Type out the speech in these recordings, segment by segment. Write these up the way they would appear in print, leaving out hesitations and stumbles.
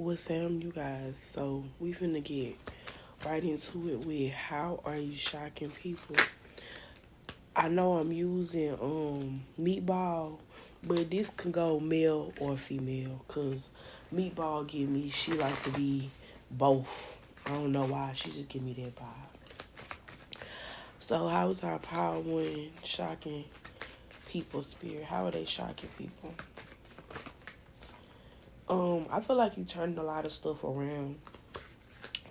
What's Sam, you guys? So we finna get right into it with how are you shocking people? I know I'm using meatball, but this can go male or female, cause meatball give me she like to be both. I don't know why, she just give me that vibe. So how is our power one shocking people's spirit? How are they shocking people? I feel like you turned a lot of stuff around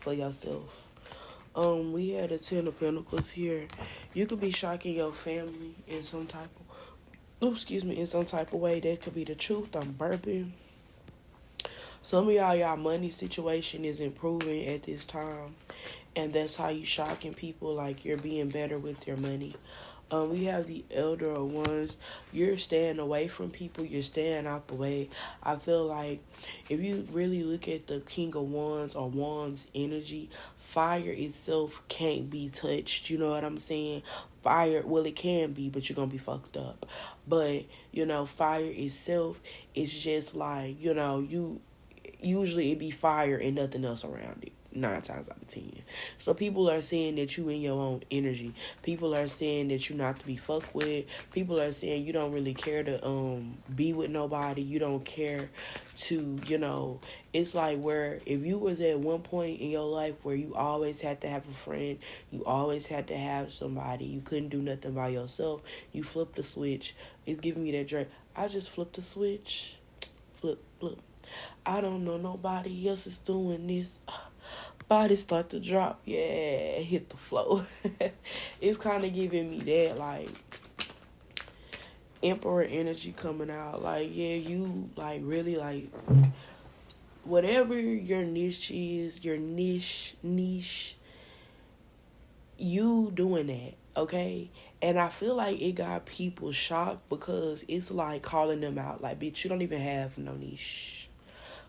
for yourself. We had the Ten of Pentacles here. You could be shocking your family in some type in some type of way. That could be the truth. I'm burping. Some of y'all money situation is improving at this time, and that's how you shocking people. Like you're being better with your money. We have the elder ones. You're staying away from people. You're staying out the way. I feel like if you really look at the King of Wands or Wands energy, fire itself can't be touched. You know what I'm saying? Fire, well, it can be, but you're going to be fucked up. But, fire itself is just like, you usually it be fire and nothing else around it. 9 times out of 10. So people are saying that you in your own energy. People are saying that you're not to be fucked with. People are saying you don't really care to be with nobody. You don't care to, it's like where if you was at one point in your life where you always had to have a friend, you always had to have somebody, you couldn't do nothing by yourself, you flipped the switch. It's giving me that drink. I just flipped the switch. Flip. I don't know nobody else is doing this. Body start to drop. Yeah, hit the floor. It's kind of giving me that, like, emperor energy coming out. Like, yeah, you, like, really, like, whatever your niche is, your niche, you doing that, okay? And I feel like it got people shocked because it's, like, calling them out. Like, bitch, you don't even have no niche.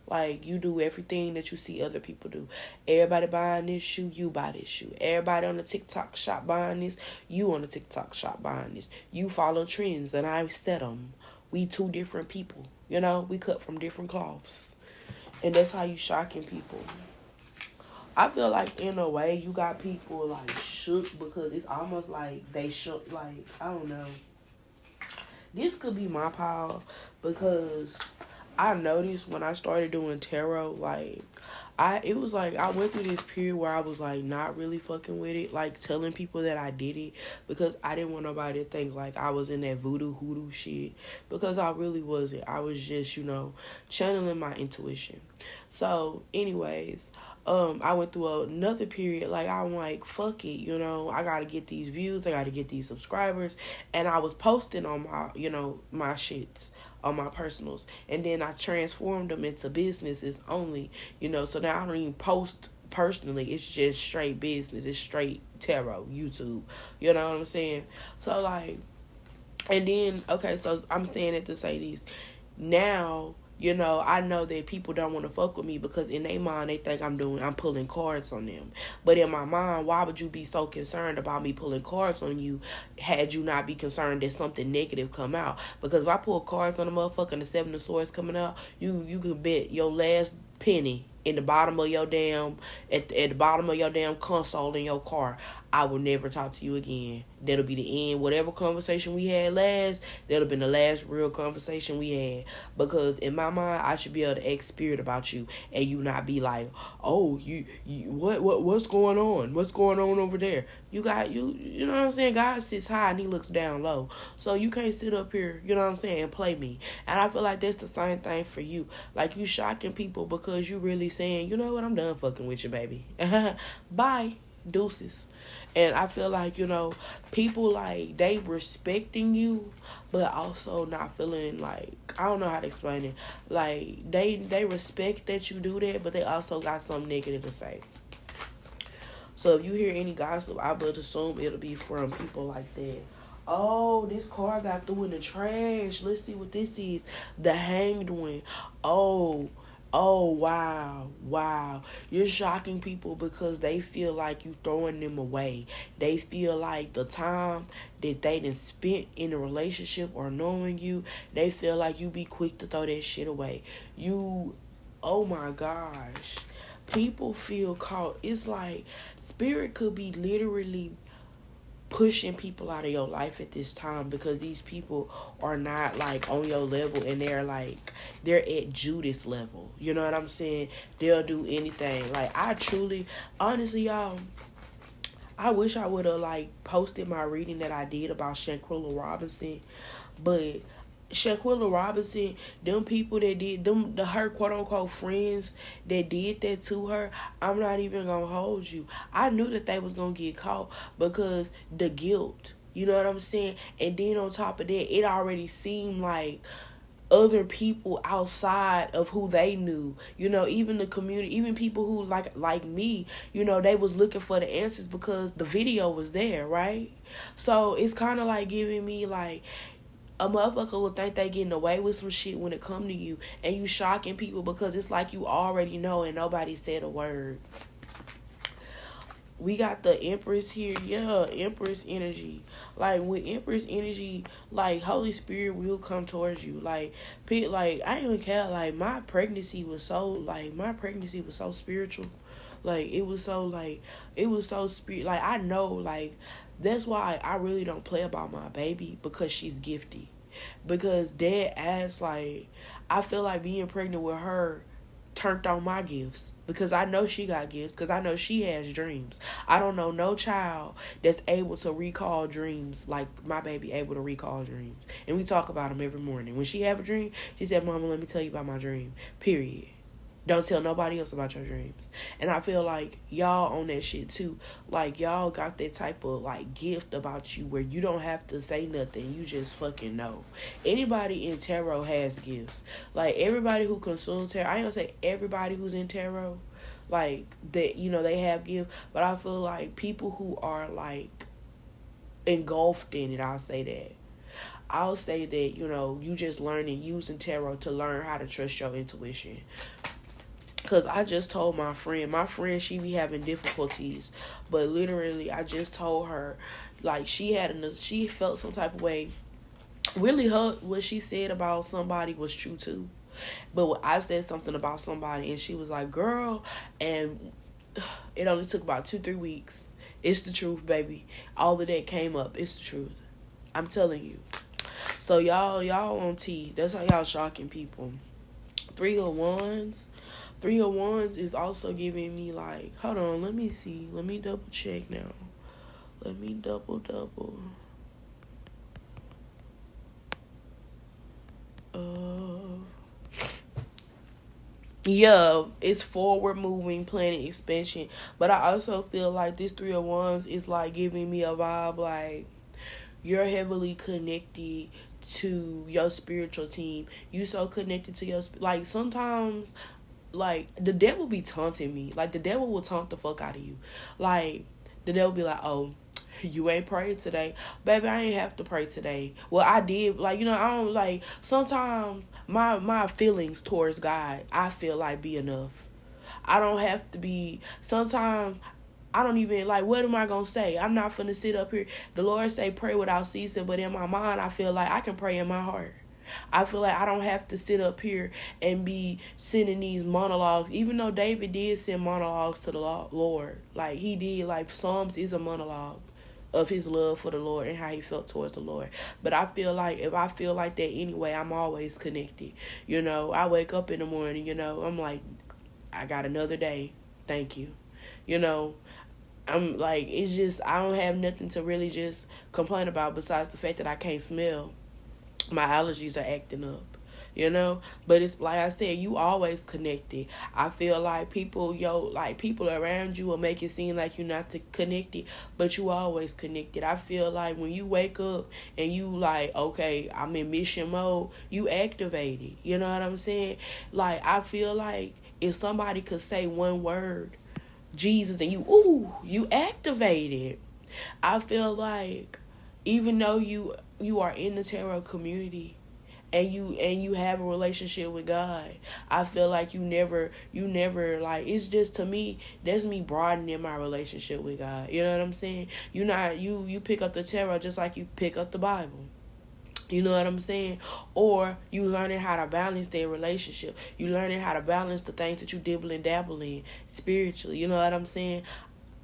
Like, you do everything that you see other people do. Everybody buying this shoe, you buy this shoe. Everybody on the TikTok shop buying this, you on the TikTok shop buying this. You follow trends, and I set them. We two different people, We cut from different cloths. And that's how you shocking people. I feel like, in a way, you got people, like, shook because it's almost like they shook, like, I don't know. This could be my power because I noticed when I started doing tarot, like, I went through this period where I was, like, not really fucking with it, like, telling people that I did it because I didn't want nobody to think, like, I was in that voodoo hoodoo shit because I really wasn't. I was just, channeling my intuition. So, anyways, I went through another period, like, I'm like, fuck it, I gotta get these views, I gotta get these subscribers, and I was posting on my, my shits, on my personals, and then I transformed them into businesses only, so now I don't even post personally, it's just straight business, it's straight tarot, YouTube, you know what I'm saying? So, like, and then, okay, so I'm saying it to say this, now, I know that people don't want to fuck with me because in their mind they think I'm pulling cards on them. But in my mind, why would you be so concerned about me pulling cards on you had you not be concerned that something negative come out? Because if I pull cards on the motherfucker and the 7 of swords coming out, you could bet your last penny in the bottom of your damn at the bottom of your damn console in your car, I will never talk to you again. That'll be the end. Whatever conversation we had last, that'll been the last real conversation we had. Because in my mind, I should be able to ask spirit about you, and you not be like, oh, you what's going on? What's going on over there? You know what I'm saying? God sits high and he looks down low. So you can't sit up here, you know what I'm saying, and play me. And I feel like that's the same thing for you. Like, you shocking people because you really saying, you know what, I'm done fucking with you, baby. Bye. Deuces. And I feel like, people, like, they respecting you, but also not feeling like, I don't know how to explain it. Like, they respect that you do that, but they also got something negative to say. So if you hear any gossip, I would assume it'll be from people like that. Oh, this car got through in the trash. Let's see what this is. The Hanged One. Oh, wow. You're shocking people because they feel like you throwing them away. They feel like the time that they done spent in a relationship or knowing you, they feel like you be quick to throw that shit away. You oh my gosh, people feel caught. It's like spirit could be literally pushing people out of your life at this time because these people are not like on your level, and they're at Judas level. You know what I'm saying? They'll do anything. Like, I truly, honestly, y'all, I wish I would have like posted my reading that I did about Shanquilla Robinson, but Shaquilla Robinson, them people that did her quote unquote friends that did that to her, I'm not even gonna hold you. I knew that they was gonna get caught because the guilt. You know what I'm saying? And then on top of that, it already seemed like other people outside of who they knew, even the community, even people who like me, they was looking for the answers because the video was there, right? So it's kind of like giving me like a motherfucker will think they getting away with some shit when it come to you, and you shocking people because it's like you already know and nobody said a word. We got the Empress here. Yeah, Empress energy. Like, with Empress energy, like, Holy Spirit will come towards you. Like, I ain't even care. Like, my pregnancy was so spiritual. Like, it was so spirit. Like, I know, like, that's why I really don't play about my baby, because she's gifted. Because dead ass, like, I feel like being pregnant with her turned on my gifts, because I know she got gifts, because I know she has dreams. I don't know no child that's able to recall dreams like my baby able to recall dreams. And we talk about them every morning. When she have a dream, she said, "Mama, let me tell you about my dream. Period. Don't tell nobody else about your dreams." And I feel like y'all on that shit too. Like, y'all got that type of like gift about you where you don't have to say nothing. You just fucking know. Anybody in tarot has gifts. Like, everybody who consumes tarot, I ain't gonna say everybody who's in tarot, like, that, they have gifts. But I feel like people who are like engulfed in it, I'll say that, you just learning using tarot to learn how to trust your intuition. Because I just told my friend, she be having difficulties. But literally, I just told her, like, she felt some type of way. Really, what she said about somebody was true, too. But I said something about somebody, and she was like, "Girl," and it only took about 2-3 weeks. It's the truth, baby. All of that came up. It's the truth. I'm telling you. So, y'all on T. That's how y'all shocking people. 3 of Wands. 3 of Wands is also giving me like, hold on, let me see. Let me double check now. Let me double. Yeah, it's forward moving, planet expansion. But I also feel like this 3 of Wands is like giving me a vibe like you're heavily connected to your spiritual team. You so connected to your, like, sometimes, like, the devil be taunting me. Like, the devil will taunt the fuck out of you. Like, the devil be like, "Oh, you ain't prayed today." Baby, I ain't have to pray today. Well, I did. Like, I don't, like, sometimes my feelings towards God, I feel like, be enough. I don't have to be, sometimes I don't even, like, what am I going to say? I'm not finna sit up here. The Lord say pray without ceasing, but in my mind, I feel like I can pray in my heart. I feel like I don't have to sit up here and be sending these monologues, even though David did send monologues to the Lord. Like, he did. Like, Psalms is a monologue of his love for the Lord and how he felt towards the Lord. But I feel like if I feel like that anyway, I'm always connected. I wake up in the morning, I'm like, I got another day. Thank you. I'm like, it's just, I don't have nothing to really just complain about besides the fact that I can't smell. My allergies are acting up, but it's like I said, you always connected. I feel like people around you will make it seem like you're not connected, but you always connected. I feel like when you wake up and you like, okay, I'm in mission mode, you activated. You know what I'm saying? Like, I feel like if somebody could say one word, Jesus, and you activated. I feel like even though you are in the tarot community and you have a relationship with God, I feel like you never like, it's just, to me, that's me broadening my relationship with God. You know what I'm saying? You pick up the tarot just like you pick up the Bible. You know what I'm saying? Or you learning how to balance their relationship. You learning how to balance the things that you dibble and dabble in spiritually. You know what I'm saying?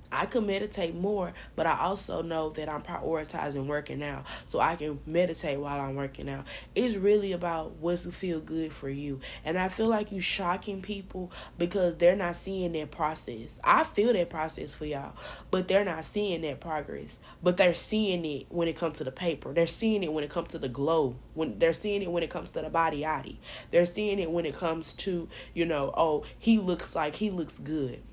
I can meditate more, but I also know that I'm prioritizing working out, so I can meditate while I'm working out. It's really about what's to feel good for you. And I feel like you shocking people because they're not seeing that process. I feel that process for y'all, but they're not seeing that progress. But they're seeing it when it comes to the paper. They're seeing it when it comes to the glow. When they're seeing it when it comes to the body yaddy. They're seeing it when it comes to, oh, he looks good.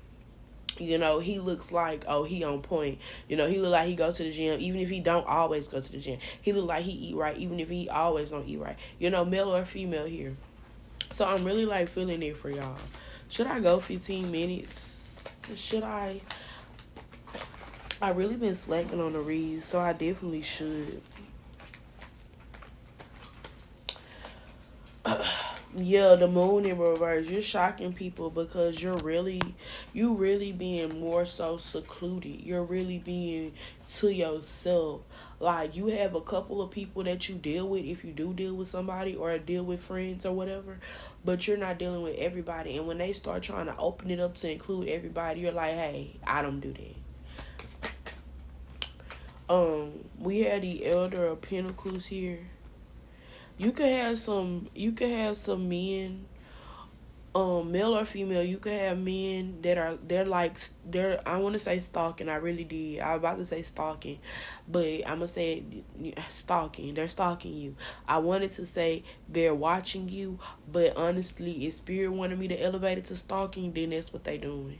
He looks like, oh, he on point. He look like he goes to the gym, even if he don't always go to the gym. He look like he eat right, even if he always don't eat right. Male or female here. So I'm really like feeling it for y'all. Should I go 15 minutes? Should I? I really been slacking on the reads, so I definitely should. Yeah, the moon in reverse. You're shocking people because you really being more so secluded. You're really being to yourself. Like, you have a couple of people that you deal with if you do deal with somebody or deal with friends or whatever, but you're not dealing with everybody. And when they start trying to open it up to include everybody, you're like, hey, I don't do that. We had the Elder of Pentacles here. You could have some men, male or female. You could have men that they're I want to say stalking. I really did. I was about to say stalking, but I'm gonna say stalking. They're stalking you. I wanted to say they're watching you, but honestly, if Spirit wanted me to elevate it to stalking, then that's what they doing.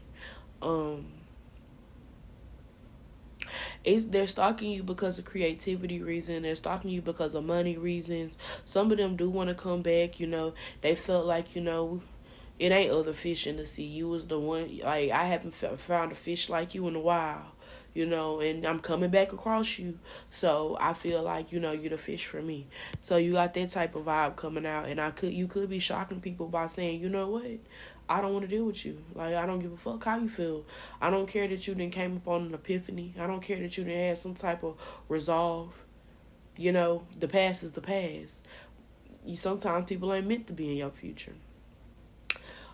They're stalking you because of creativity reason. They're stalking you because of money reasons. Some of them do want to come back. They felt like, it ain't other fish in the sea. You was the one. Like, I haven't found a fish like you in a while. And I'm coming back across you. So I feel like, you're the fish for me. So you got that type of vibe coming out. And you could be shocking people by saying, you know what? I don't want to deal with you. Like, I don't give a fuck how you feel. I don't care that you done came up on an epiphany. I don't care that you done had some type of resolve. The past is the past. Sometimes people ain't meant to be in your future.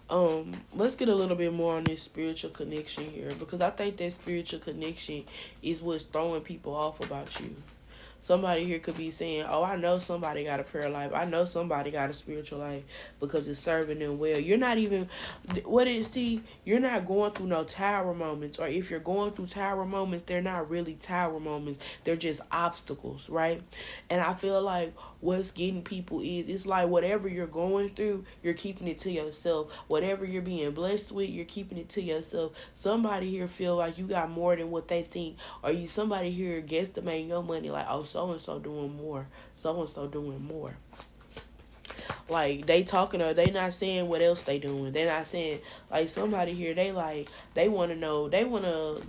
Let's get a little bit more on this spiritual connection here, because I think that spiritual connection is what's throwing people off about you. Somebody here could be saying, oh, I know somebody got a prayer life. I know somebody got a spiritual life because it's serving them well. You're not even, you're not going through no tower moments. Or if you're going through tower moments, they're not really tower moments. They're just obstacles, right? And I feel like what's getting people is, it's like whatever you're going through, you're keeping it to yourself. Whatever you're being blessed with, you're keeping it to yourself. Somebody here feel like you got more than what they think. Or somebody here guesstimating your money like, oh, so-and-so doing more. So-and-so doing more. Like, they talking, or they not saying what else they doing. They not saying, like, somebody here, they want to know,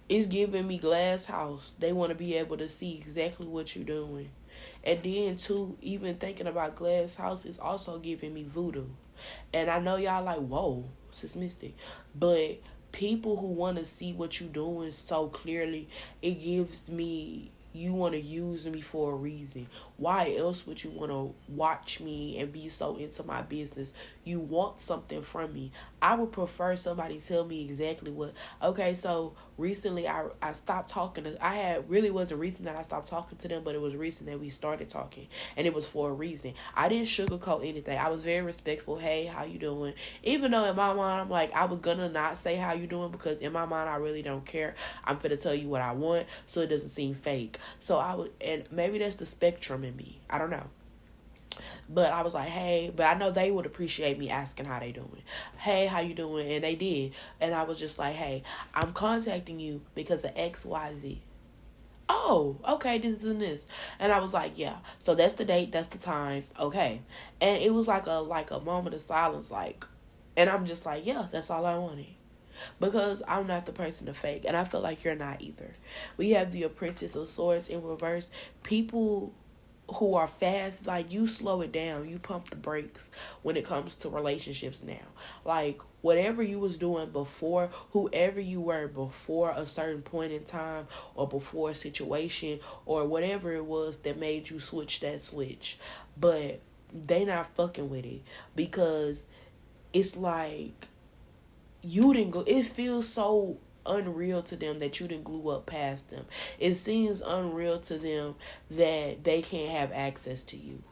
it's giving me glass house. They want to be able to see exactly what you're doing. And then, too, even thinking about glass house is also giving me voodoo. And I know y'all like, whoa, this is mystic. But people who want to see what you're doing so clearly, it gives me, you want to use me for a reason. Why else would you want to watch me and be so into my business? You want something from me. I would prefer somebody tell me exactly what. Okay, so recently I stopped talking. Really wasn't recent that I stopped talking to them, but it was recent that we started talking. And it was for a reason. I didn't sugarcoat anything. I was very respectful. Hey, how you doing? Even though in my mind, I'm like, I was going to not say how you doing, because in my mind, I really don't care. I'm finna tell you what I want, so it doesn't seem fake. So and maybe that's the spectrum in me. I don't know. But I was like, hey, but I know they would appreciate me asking how they doing. Hey, how you doing? And they did. And I was just like, hey, I'm contacting you because of XYZ. Oh, okay, this and this. And I was like, yeah. So that's the date, that's the time. Okay. And it was like a moment of silence, and I'm just like, yeah, that's all I wanted. Because I'm not the person to fake, and I feel like you're not either. We have the Apprentice of Swords in reverse. People who are fast, like, you slow it down. You pump the brakes when it comes to relationships now. Like, whatever you was doing before, whoever you were before a certain point in time or before a situation or whatever it was that made you switch that switch. But they not fucking with it because it's like you didn't go. It feels so unreal to them that you didn't glue up past them. It seems unreal to them that they can't have access to you.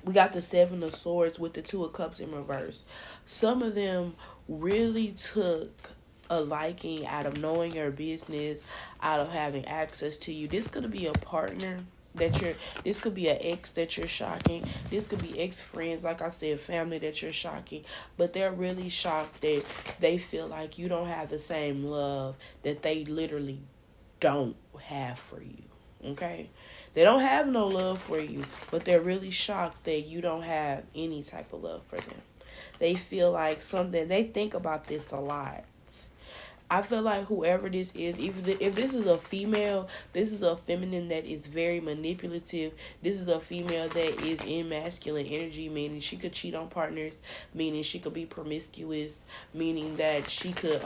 We got the Seven of Swords with the Two of Cups in reverse. Some of them really took a liking out of knowing your business, out of having access to you. This could be a partner this could be an ex that you're shocking. This could be ex-friends, like I said, family that you're shocking. But they're really shocked that they feel like you don't have the same love that they literally don't have for you. Okay? They don't have no love for you, but they're really shocked that you don't have any type of love for them. They feel like they think about this a lot. I feel like whoever this is, even if this is a female, this is a feminine that is very manipulative. This is a female that is in masculine energy, meaning she could cheat on partners, meaning she could be promiscuous, meaning that she could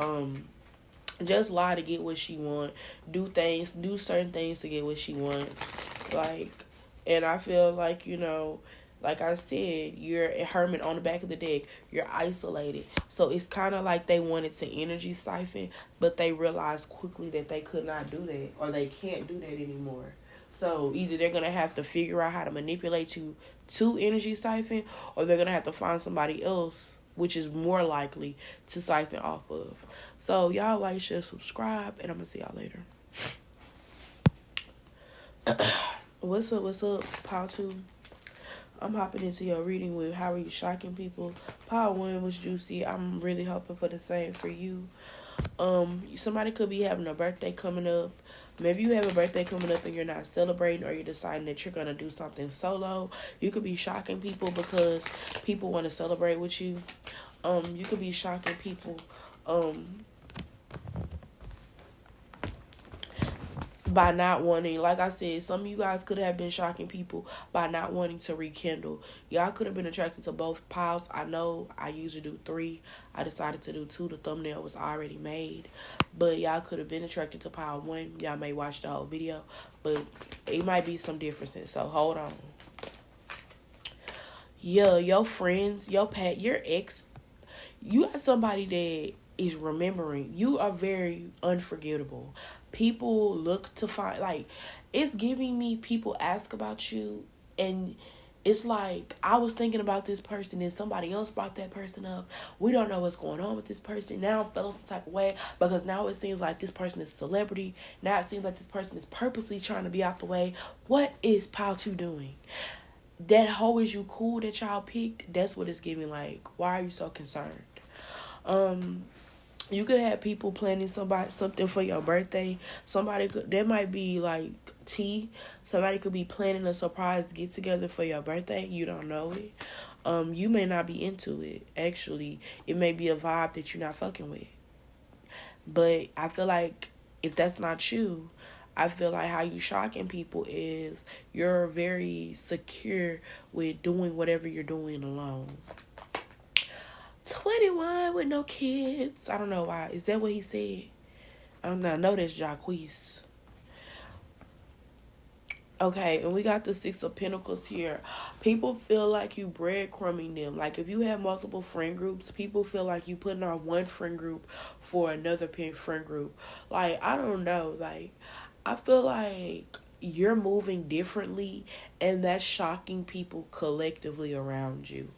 just lie to get what she wants, do certain things to get what she wants. Like, and I feel like, like I said, you're a hermit on the back of the deck. You're isolated. So it's kind of like they wanted to energy siphon, but they realized quickly that they could not do that, or they can't do that anymore. So either they're going to have to figure out how to manipulate you to energy siphon, or they're going to have to find somebody else, which is more likely to siphon off of. So y'all like, share, subscribe, and I'm going to see y'all later. What's up, Pile 2? I'm hopping into your reading with how are you shocking people. Pile 1 was juicy. I'm really hoping for the same for you. Somebody could be having a birthday coming up. Maybe you have a birthday coming up and you're not celebrating, or you're deciding that you're going to do something solo. You could be shocking people because people want to celebrate with you. You could be shocking people by not wanting, like I said, some of you guys could have been shocking people by not wanting to rekindle. Y'all could have been attracted to both piles. I know I usually do 3. I decided to do 2. The thumbnail was already made. But y'all could have been attracted to pile 1. Y'all may watch the whole video, but it might be some differences. So hold on. Yeah, your friends, your ex, you got somebody that is remembering. You are very unforgettable. People look to find, like, it's giving me people ask about you, and it's like, I was thinking about this person and somebody else brought that person up. We don't know what's going on with this person. Now I'm feeling some type of way because now it seems like this person is a celebrity. Now it seems like this person is purposely trying to be out the way. What is Pile 2 doing? That hoe is you cool that y'all picked? That's what it's giving. Like, why are you so concerned? You could have people planning something for your birthday. That might be like tea. Somebody could be planning a surprise get together for your birthday. You don't know it. You may not be into it. Actually, it may be a vibe that you're not fucking with. But I feel like if that's not you, I feel like how you shocking people is you're very secure with doing whatever you're doing alone. 21 with no kids. I don't know why. Is that what he said? I don't know. I know that's Jacquees. Okay, and we got the 6 of Pentacles here. People feel like you breadcrumbing them. Like, if you have multiple friend groups, people feel like you putting on one friend group for another friend group. Like, I don't know. Like, I feel like you're moving differently, and that's shocking people collectively around you.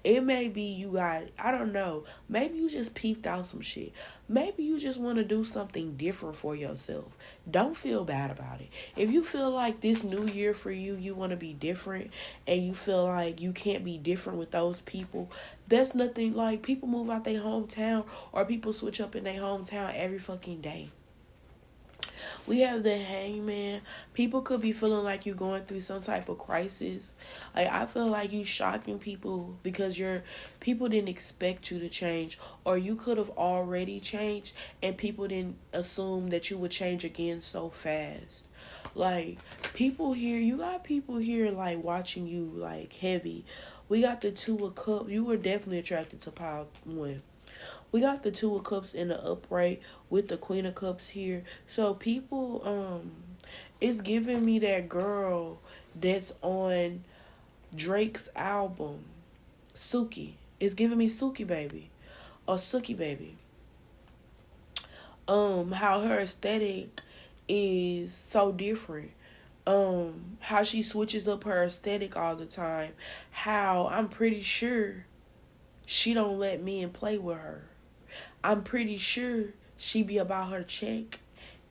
It may be I don't know, maybe you just peeped out some shit. Maybe you just want to do something different for yourself. Don't feel bad about it. If you feel like this new year for you, you want to be different, and you feel like you can't be different with those people, that's nothing. Like, people move out their hometown, or people switch up in their hometown every fucking day. We have the Hangman. People could be feeling like you're going through some type of crisis. Like, I feel like you shocking people because people didn't expect you to change, or you could have already changed and people didn't assume that you would change again so fast. Like, people here, you got people here, like, watching you, like, heavy. We got the Two of Cups. You were definitely attracted to pile one. We got the Two of Cups in the upright with the Queen of Cups here. So people, it's giving me that girl that's on Drake's album, Suki. It's giving me Suki baby or Suki baby. How her aesthetic is so different. How she switches up her aesthetic all the time. How I'm pretty sure she don't let men play with her. I'm pretty sure she be about her check,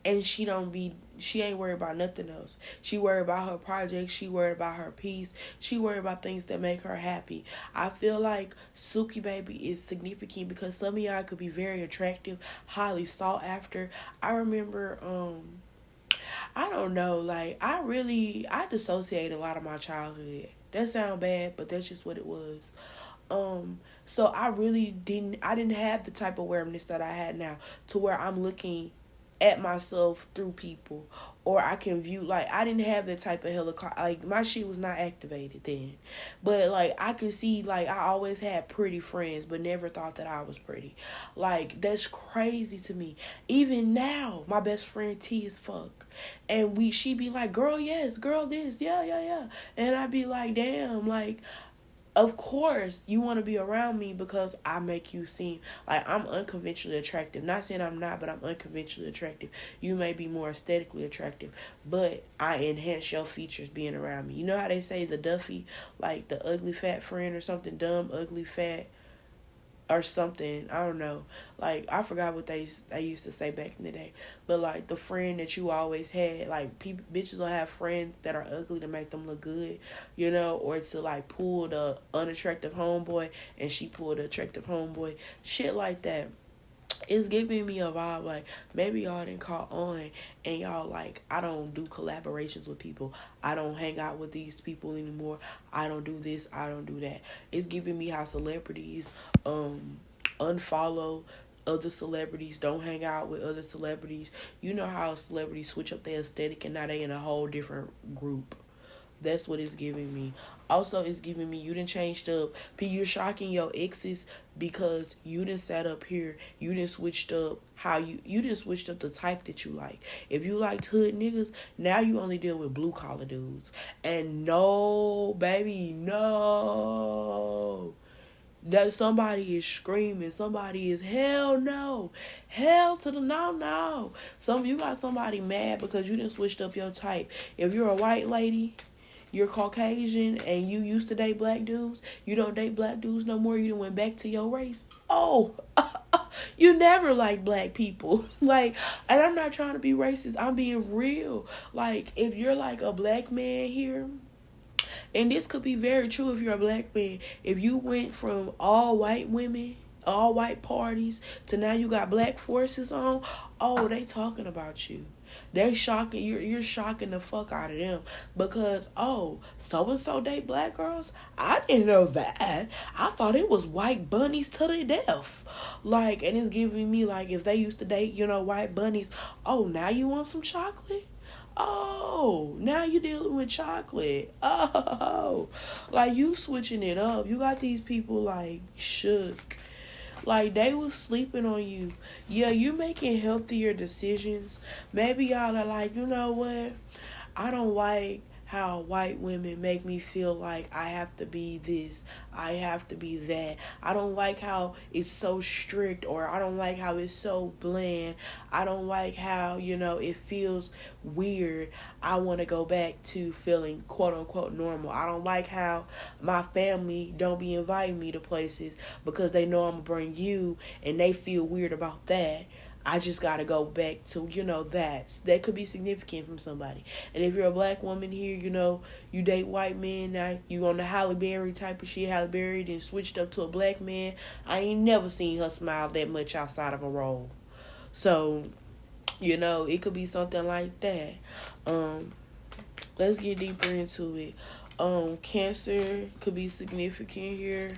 and she ain't worried about nothing else. She worried about her project, she worried about her peace, she worried about things that make her happy. I feel like Suki baby is significant because some of y'all could be very attractive, highly sought after. I remember I don't know, like I dissociate a lot of my childhood. That sound bad, but that's just what it was. So I didn't have the type of awareness that I had now, to where I'm looking at myself through people, or I can view, like, I didn't have that type of helicopter, like, my shit was not activated then, but, like, I could see, like, I always had pretty friends, but never thought that I was pretty. Like, that's crazy to me. Even now, my best friend T as fuck, and she be like, girl, yes, girl, this, yeah, and I be like, damn, like, of course, you want to be around me because I make you seem like I'm unconventionally attractive. Not saying I'm not, but I'm unconventionally attractive. You may be more aesthetically attractive, but I enhance your features being around me. You know how they say the Duffy, like the ugly fat friend or something, dumb, ugly, fat, or something. I don't know. Like, I forgot what they used to say back in the day. But, like, the friend that you always had, like, bitches will have friends that are ugly to make them look good, you know, or to, like, pull the unattractive homeboy and she pulled the attractive homeboy. Shit like that. It's giving me a vibe like maybe y'all didn't caught on and y'all like, I don't do collaborations with people. I don't hang out with these people anymore. I don't do this. I don't do that. It's giving me how celebrities unfollow other celebrities, don't hang out with other celebrities. You know how celebrities switch up their aesthetic and now they in a whole different group. That's what it's giving me. Also, it's giving me you done changed up. You're shocking your exes because you done sat up here. You done switched up how you done switched up the type that you like. If you liked hood niggas, now you only deal with blue collar dudes. And no, baby, no. That somebody is screaming. Somebody is hell no. Hell to the no. You got somebody mad because you done switched up your type. If you're a white lady, you're Caucasian and you used to date black dudes, you don't date black dudes no more, you done went back to your race. Oh, you never liked black people. Like, and I'm not trying to be racist, I'm being real. Like, if you're like a black man here, and this could be very true if you're a black man, if you went from all white women, all white parties, to now you got black forces on, oh, they talking about you. They're shocking. You're shocking the fuck out of them because, oh, so-and-so date black girls? I didn't know that. I thought it was white bunnies to the death. Like, and it's giving me, like, if they used to date, white bunnies, oh, now you want some chocolate? Oh, now you dealing with chocolate. Oh, like, you switching it up. You got these people, like, shook. Like, they was sleeping on you. Yeah, you're making healthier decisions. Maybe y'all are like, you know what? I don't like how white women make me feel like I have to be this, I have to be that. I don't like how it's so strict, or I don't like how it's so bland. I don't like how, it feels weird. I want to go back to feeling quote unquote normal. I don't like how my family don't be inviting me to places because they know I'm gonna bring you and they feel weird about that. I just got to go back to, that could be significant from somebody. And if you're a black woman here, you date white men, now you on the Halle Berry type of shit, Halle Berry, then switched up to a black man. I ain't never seen her smile that much outside of a role. So, it could be something like that. Let's get deeper into it. Cancer could be significant here.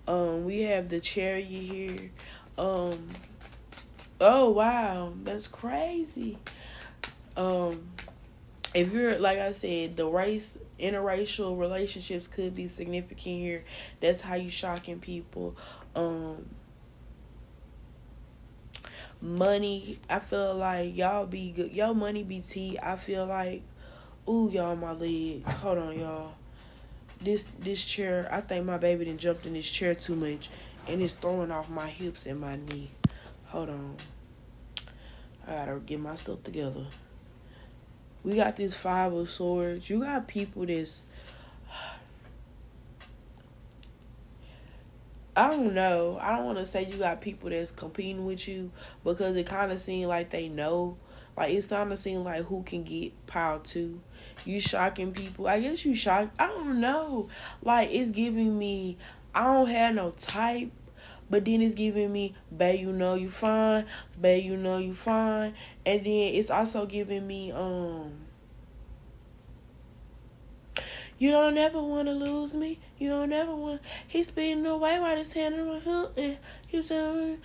We have the Chariot here. Oh, wow. That's crazy. if you're, like I said, the race, interracial relationships could be significant here. That's how you shocking people. Money, I feel like y'all be good. Y'all money be tea. I feel like, ooh, y'all, my leg. Hold on, y'all. This chair, I think my baby done jumped in this chair too much, and it's throwing off my hips and my knee. Hold on. I gotta get myself together. We got this 5 of swords. You got people that's, I don't know. I don't want to say you got people that's competing with you, because it kind of seems like they know. Like, it's starting to seem like who can get power to. You shocking people. I guess you shock. I don't know. Like, it's giving me, I don't have no type. But then it's giving me, babe, you know you fine. Babe, you know you fine. And then it's also giving me, you don't never want to lose me. You don't never want. He's speeding away while his hand on my hook. And he was doing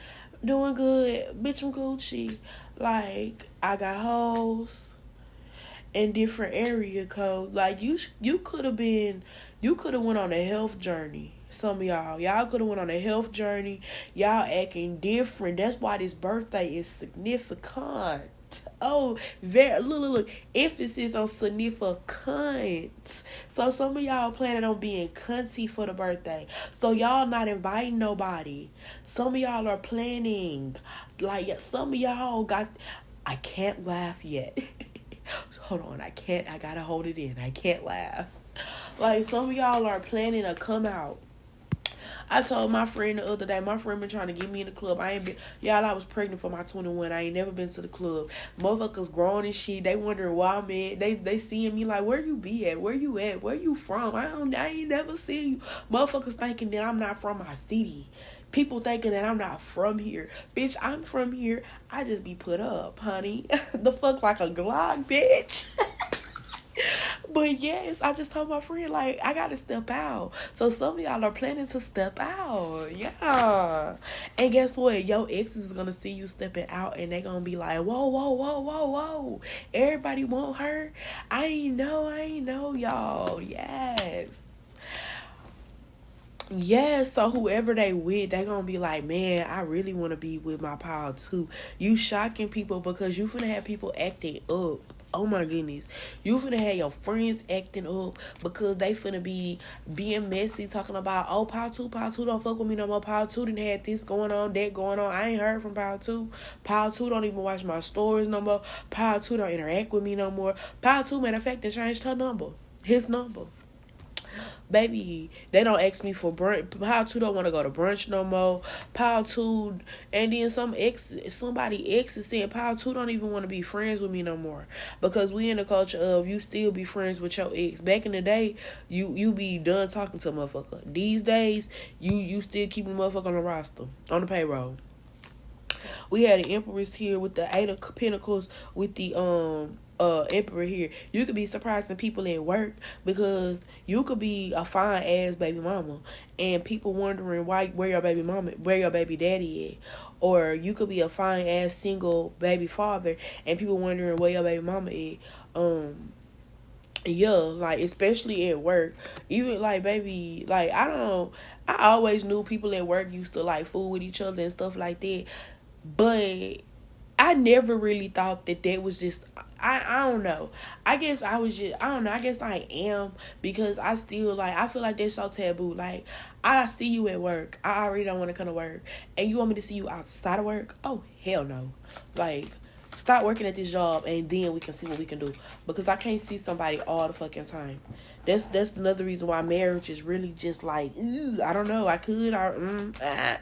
good. Bitch, I'm Gucci. Like, I got hoes in different area codes. Like, you could have went on a health journey. Some of y'all could have went on a health journey. Y'all acting different. That's why this birthday is significant. Oh, look. Emphasis on significant. So some of y'all planning on being cunty for the birthday. So y'all not inviting nobody. Some of y'all are planning. Like, some of y'all got, I can't laugh yet. Hold on, I gotta hold it in. I can't laugh. Like, some of y'all are planning to come out. I told my friend the other day, my friend been trying to get me in the club. I was pregnant for my 21. I ain't never been to the club. Motherfuckers grown and shit. They wondering why I'm at. They seeing me like, where you be at? Where you at? Where you from? I ain't never seen you. Motherfuckers thinking that I'm not from my city. People thinking that I'm not from here. Bitch, I'm from here. I just be put up, honey. The fuck, like a Glock, bitch. But yes, I just told my friend, like, I gotta step out. So some of y'all are planning to step out. Yeah. And guess what? Your exes is gonna see you stepping out, and they gonna be like, whoa. Everybody want her? I ain't know, y'all. Yes. Yes, so whoever they with, they gonna be like, man, I really want to be with my pal too. You shocking people because you finna have people acting up. Oh my goodness. You finna have your friends acting up because they finna be being messy, talking about, oh, Pile 2 don't fuck with me no more. Pile 2 didn't have this going on, that going on. I ain't heard from Pile 2. Pile 2 don't even watch my stories no more. Pile 2 don't interact with me no more. Pile 2, matter of fact, they changed her number. His number. Baby, they don't ask me for brunch. Pile 2 don't want to go to brunch no more. Pile 2, and then somebody ex is saying Pile 2 don't even want to be friends with me no more. Because we in the culture of you still be friends with your ex. Back in the day, you be done talking to a motherfucker. These days, you still keep a motherfucker on the roster, on the payroll. We had the Empress here with the 8 of Pentacles with the Emperor here. You could be surprising people at work because you could be a fine ass baby mama and people wondering where your baby daddy at. Or you could be a fine ass single baby father and people wondering where your baby mama is. Yeah, like, especially at work. Even, like, baby, like, I always knew people at work used to, like, fool with each other and stuff like that. But I never really thought that was just, I don't know. I guess I was just, I don't know. I guess I am because I still, like, I feel like that's so taboo. Like, I see you at work. I already don't want to come to work. And you want me to see you outside of work? Oh, hell no. Like, stop working at this job and then we can see what we can do. Because I can't see somebody all the fucking time. That's another reason why marriage is really just like, I don't know. I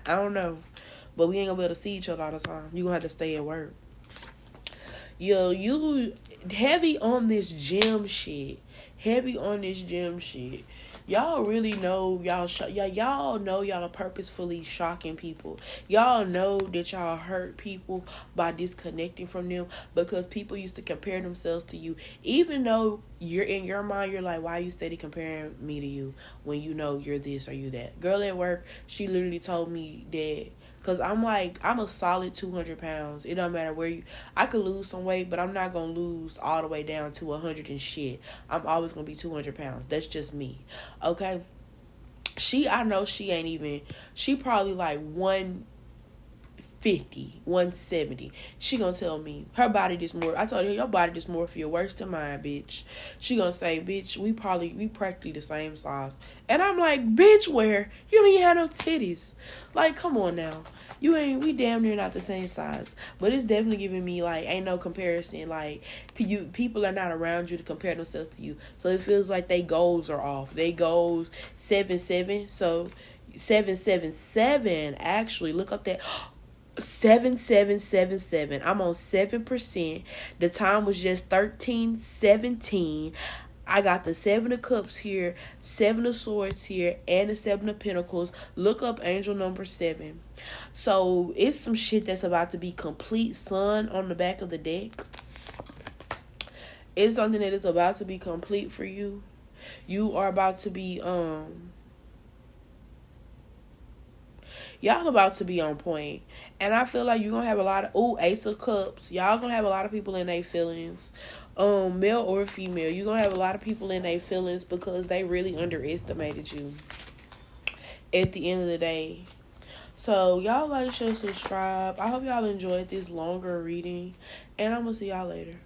don't know. But we ain't gonna be able to see each other all the time. You gonna have to stay at work. Yo, you heavy on this gym shit. Y'all really know y'all know y'all purposefully shocking people. Y'all know that y'all hurt people by disconnecting from them because people used to compare themselves to you. Even though you're in your mind, you're like, why you steady comparing me to you when you know you're this or you that? Girl at work, she literally told me that Cause I'm a solid 200 pounds. It don't matter where you. I could lose some weight, but I'm not gonna lose all the way down to 100 and shit. I'm always gonna be 200 pounds. That's just me. Okay. I know she ain't even. She probably like 150, 170. She gonna tell me her body dysmorphia. I told her your body dysmorphia worse than mine, bitch. She gonna say, bitch, we practically the same size. And I'm like, bitch, where? You don't even have no titties. Like, come on now. We damn near not the same size. But it's definitely giving me, like, ain't no comparison. Like, people are not around you to compare themselves to you. So it feels like they goals are off. They goals 7-7. So 777, actually, look up that 7777. I'm on 7%. The time was just 13:17. I got the 7 of Cups here, 7 of Swords here, and the 7 of Pentacles. Look up angel number 7. So it's some shit that's about to be complete. Sun on the back of the deck. It's something that is about to be complete for you. You are about to be y'all about to be on point. And I feel like you're going to have a lot of... Ace of Cups. Y'all going to have a lot of people in their feelings. Male or female. You're going to have a lot of people in their feelings because they really underestimated you. At the end of the day. So, y'all like, share, subscribe. I hope y'all enjoyed this longer reading. And I'm going to see y'all later.